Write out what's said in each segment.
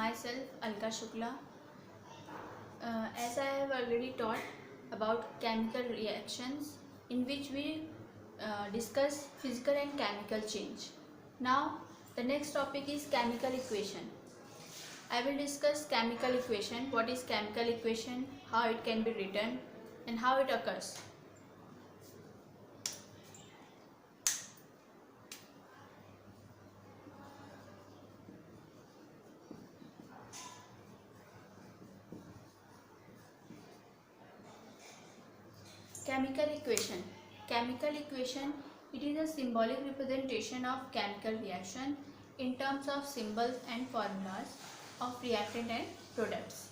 myself Alka Shukla. As I have already taught about chemical reactions in which we discuss physical and chemical change. Now the next topic is chemical equation. I will discuss chemical equation, what is chemical equation, how it can be written and how it occurs. Chemical equation. Chemical equation, it is a symbolic representation of chemical reaction in terms of symbols and formulas of reactant and products.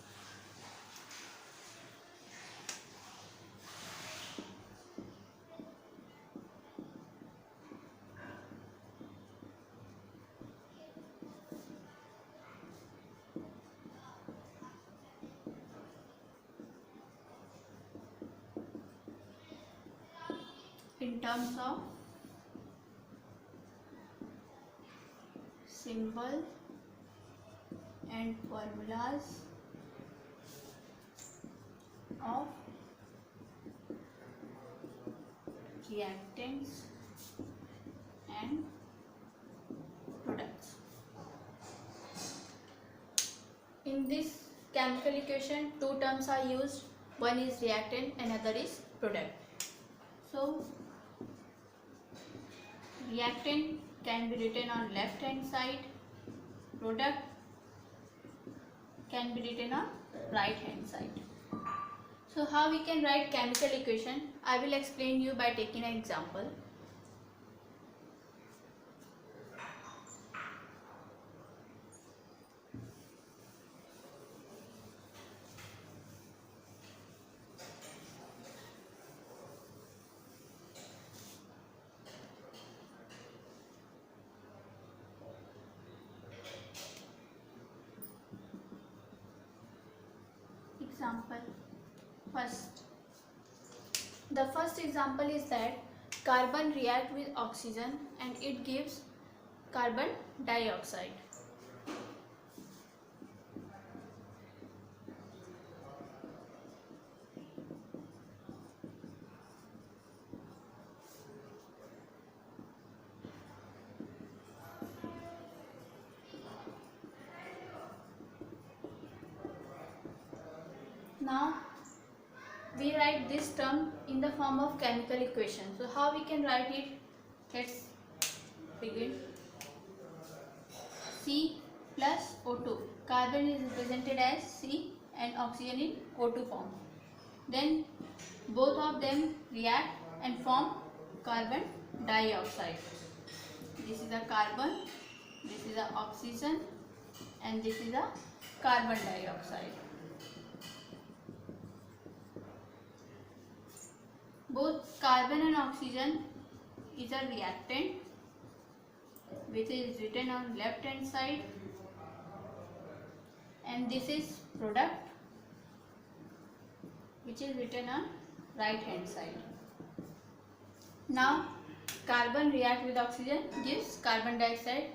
In terms of symbol and formulas of reactants and products. In this chemical equation, two terms are used. One is reactant, another is product. So reactant can be written on left hand side, product can be written on right hand side. So how we can write chemical equation? I will explain you by taking an example. The first example is that carbon react with oxygen and it gives carbon dioxide. Now we write this term in the form of chemical equation. So how we can write it? Let's begin. C plus O2. Carbon is represented as C and oxygen in O2 form. Then both of them react and form carbon dioxide. This is a carbon, this is a oxygen and this is a carbon dioxide. Both carbon and oxygen is a reactant which is written on left hand side and this is product which is written on right hand side. Now carbon react with oxygen gives carbon dioxide.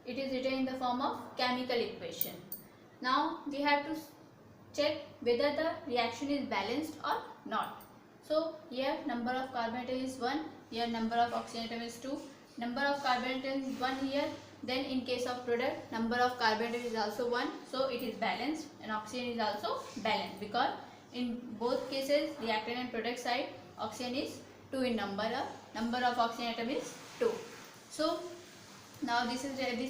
It is written in the form of chemical equation. Now we have to check whether the reaction is balanced or not. So here number of carbon atoms is 1, here number of oxygen atom is 2, number of carbon atoms is 1 here, then in case of product number of carbon atom is also 1, so it is balanced and oxygen is also balanced because in both cases reactant and product side oxygen is 2 in number of oxygen atom is 2. So now this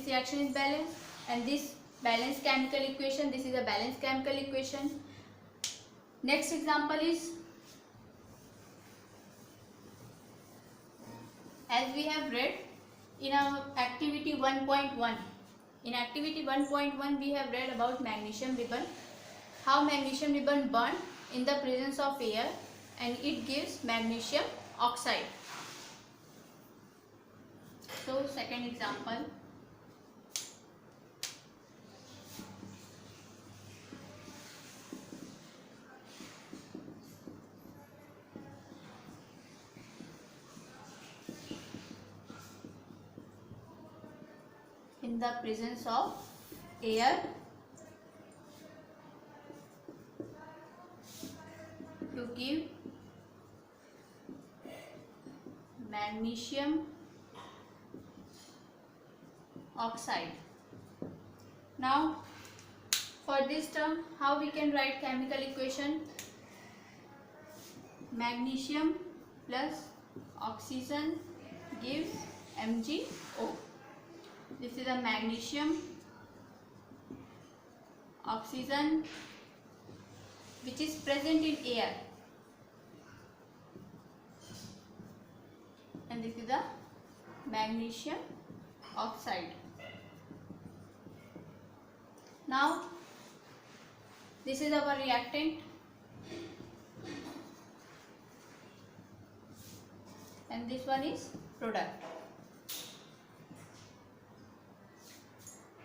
reaction is balanced and this balanced chemical equation, this is a balanced chemical equation. Next example is, as we have read in our activity 1.1. In activity 1.1 we have read about magnesium ribbon, how magnesium ribbon burn in the presence of air and it gives magnesium oxide. So second example. In the presence of air give magnesium oxide. Now for this term, how we can write chemical equation? Magnesium plus oxygen gives MgO. This is a magnesium, oxygen which is present in air, and this is a magnesium oxide. Now this is our reactant, and this one is product.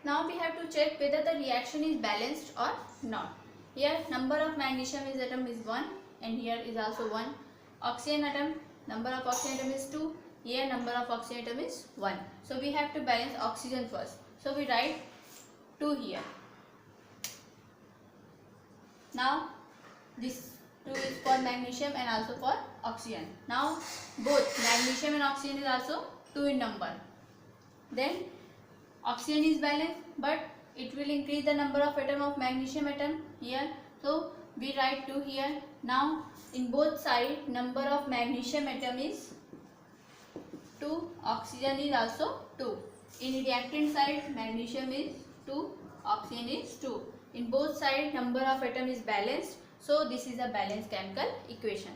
Now we have to check whether the reaction is balanced or not. Here number of magnesium atom is 1, and here is also 1. Oxygen atom, number of oxygen atom is 2. Here number of oxygen atom is 1. So we have to balance oxygen first. So we write 2 here. Now this 2 is for magnesium and also for oxygen. Now both magnesium and oxygen is also 2 in number. Then oxygen is balanced, but it will increase the number of atom of magnesium atom here. So we write 2 here. Now in both sides number of magnesium atom is 2, oxygen is also 2. In reactant side magnesium is 2, oxygen is 2. In both sides number of atom is balanced. So this is a balanced chemical equation.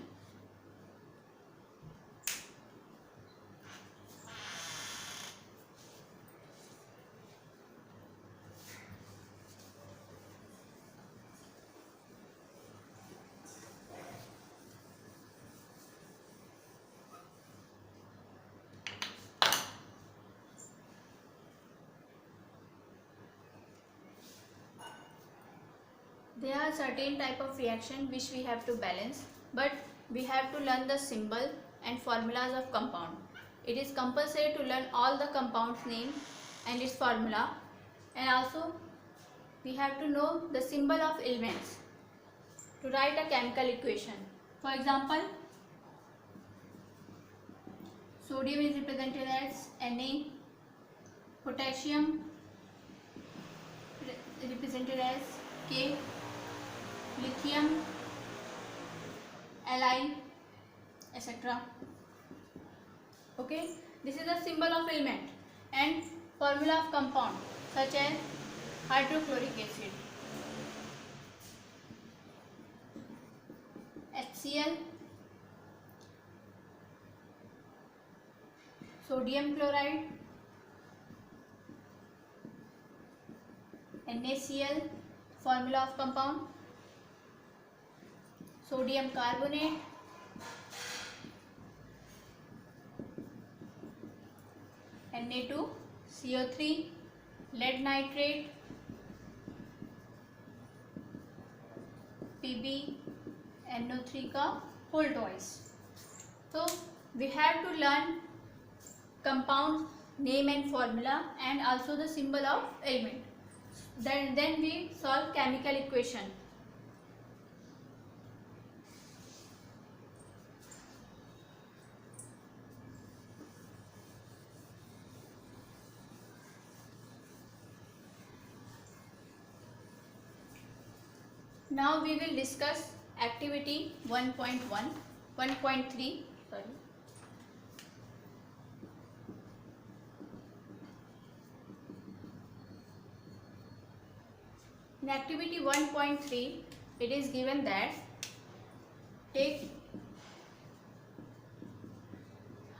There are certain type of reaction which we have to balance, but we have to learn the symbol and formulas of compound. It is compulsory to learn all the compounds name and its formula, and also we have to know the symbol of elements to write a chemical equation. For example, sodium is represented as Na, potassium represented as K, lithium, Li, etc. Okay, this is a symbol of element and formula of compound such as hydrochloric acid, HCl, sodium chloride, NaCl, formula of compound, sodium carbonate, Na2CO3, lead nitrate, PbNO3 का whole twice. So we have to learn compound name and formula and also the symbol of element. Then we solve chemical equation. Now we will discuss activity 1.3. Sorry. In activity 1.3, it is given that take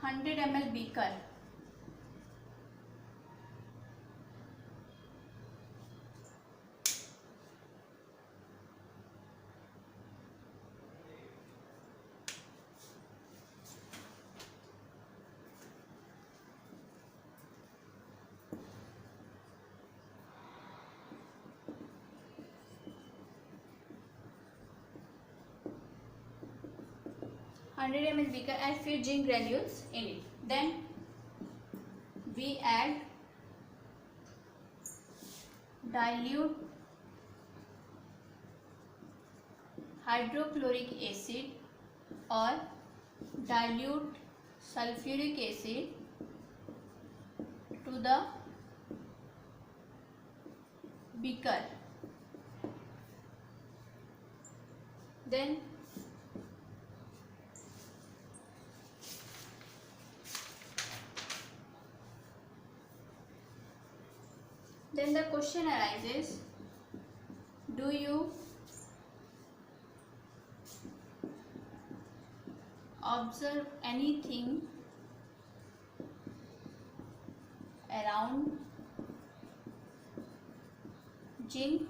100 ml beaker, and few zinc granules in it. Then we add dilute hydrochloric acid or dilute sulfuric acid to the beaker. Then the question arises, do you observe anything around zinc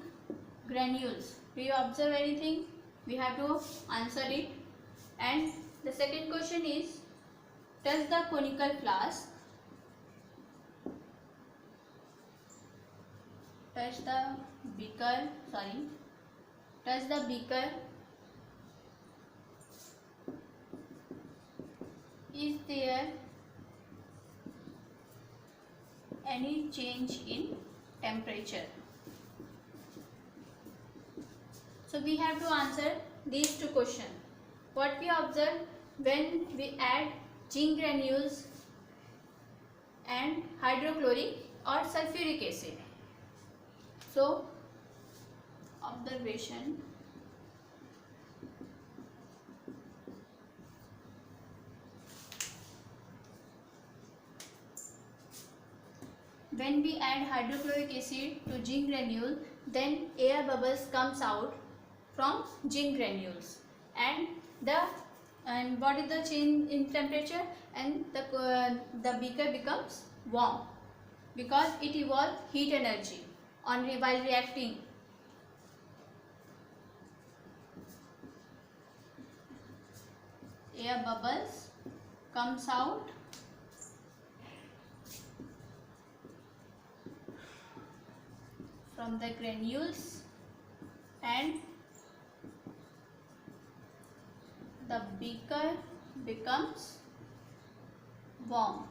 granules? Do you observe anything? We have to answer it. And the second question is, does the conical flask does the beaker is there any change in temperature? So we have to answer these two questions. What we observe when we add zinc granules and hydrochloric or sulfuric acid. So observation, when we add hydrochloric acid to zinc granule, then air bubbles comes out from zinc granules, and what is the change in temperature? And the beaker becomes warm because it evolves heat energy while reacting. Air bubbles comes out from the granules and the beaker becomes warm.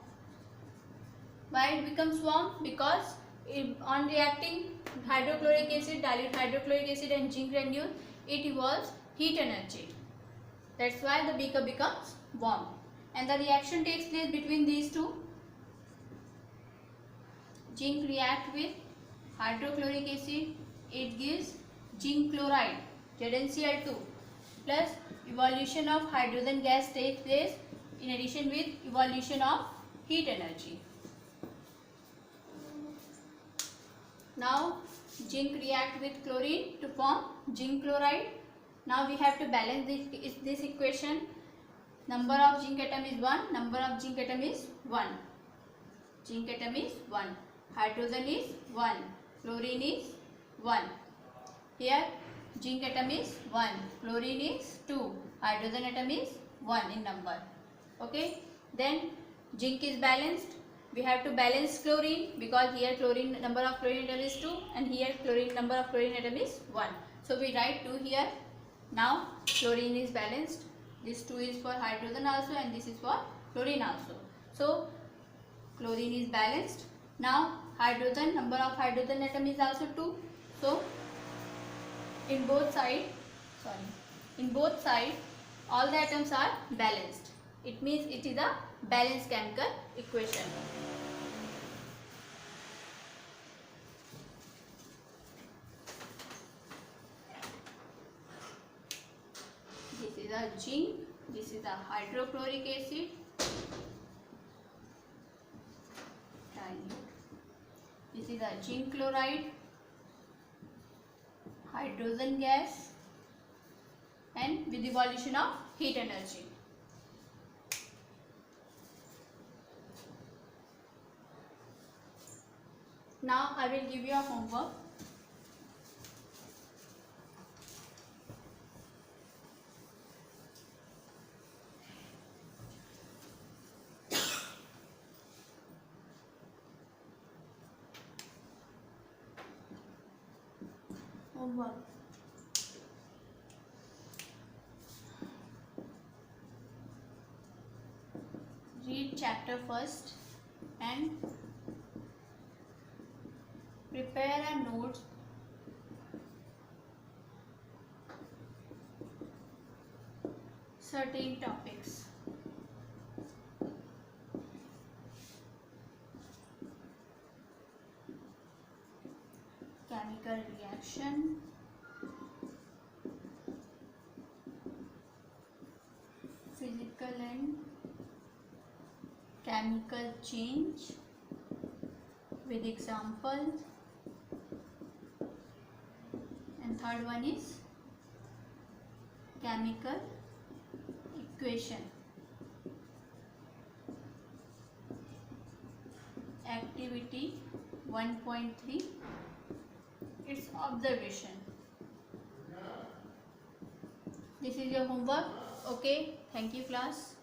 Why it becomes warm? Because on reacting hydrochloric acid, dilute hydrochloric acid and zinc granule, it evolves heat energy. That's why the beaker becomes warm. And the reaction takes place between these two. Zinc react with hydrochloric acid, it gives zinc chloride, ZnCl2, plus evolution of hydrogen gas takes place in addition with evolution of heat energy. Now zinc react with chlorine to form zinc chloride. Now we have to balance this equation. Number of zinc atom is 1, number of zinc atom is 1. Zinc atom is 1, hydrogen is 1, chlorine is 1. Here zinc atom is 1, chlorine is 2, hydrogen atom is 1 in number. Okay, then zinc is balanced. We have to balance chlorine because here chlorine number of chlorine atom is 2 and here chlorine number of chlorine atom is 1. So we write 2 here. Now chlorine is balanced. This 2 is for hydrogen also and this is for chlorine also. So chlorine is balanced. Now hydrogen, number of hydrogen atom is also 2. So in both sides all the atoms are balanced. It means it is a balanced chemical equation. This is a zinc, this is a hydrochloric acid, this is a zinc chloride, hydrogen gas, and with evolution of heat energy. Now I will give you a homework. Read chapter first and prepare a note certain topics. Chemical reaction, physical and chemical change with example, and third one is chemical equation. Activity 1.3, its observation. This is your homework. Okay, thank you class.